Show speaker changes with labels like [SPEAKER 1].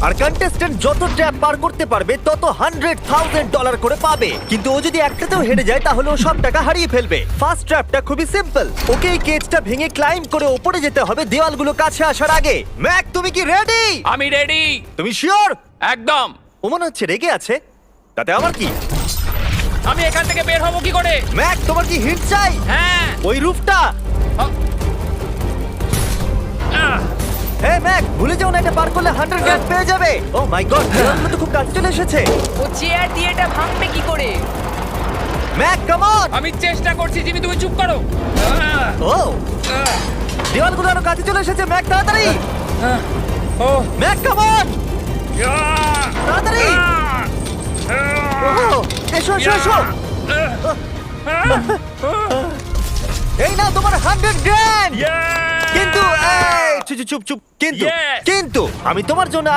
[SPEAKER 1] আর contestant যত trap পার করতে পারবে তত $100,000 করে পাবে। কিন্তু ও যদি একটাতেও হেরে যায় তাহলে ও সব টাকা হারিয়ে ফেলবে। ফার্স্ট ট্র্যাপটা খুবই সিম্পল, ওকে এই কেজটা ভেঙে ক্লাইম্ব করে উপরে যেতে হবে দেওয়ালগুলো কাছে আসার আগে। ম্যাক, তুমি কি রেডি?
[SPEAKER 2] আমি রেডি।
[SPEAKER 1] তুমি শিওর?
[SPEAKER 2] একদম।
[SPEAKER 1] ও মনে হচ্ছে রেগে আছে। তাতে আমার কি?
[SPEAKER 2] আমি এখান থেকে বের হব কি করে?
[SPEAKER 1] ম্যাক, তোমার কি হিট চাই?
[SPEAKER 2] হ্যাঁ।
[SPEAKER 1] ওই রুফটা।
[SPEAKER 2] আহ,
[SPEAKER 1] হে ম্যাক, ভুলে যাও না, এটা পার করলে 100 পেয়ে যাবে। ও মাই গড, দেওয়ালগুলো তো খুব কাছে চলে এসেছে।
[SPEAKER 3] ও চেয়ার দিয়ে এটা ভাঙবে কি করে?
[SPEAKER 1] Mac, come on.
[SPEAKER 2] আমি চেষ্টা করছি জিমি, তুমি চুপ করো।
[SPEAKER 1] ও, দেওয়ালগুলো আরো কাছে চলে এসেছে। ম্যাক, তাড়াতাড়ি।
[SPEAKER 2] ও
[SPEAKER 1] ম্যাক, কাম অন, তাড়াতাড়ি। ও, এসো এসো এসো। এই নাও তোমার 100 কিন্তু এই, চুপ চুপ চুপ, কিন্তু
[SPEAKER 2] Yes!
[SPEAKER 1] কিন্তু আমি তোমার জন্য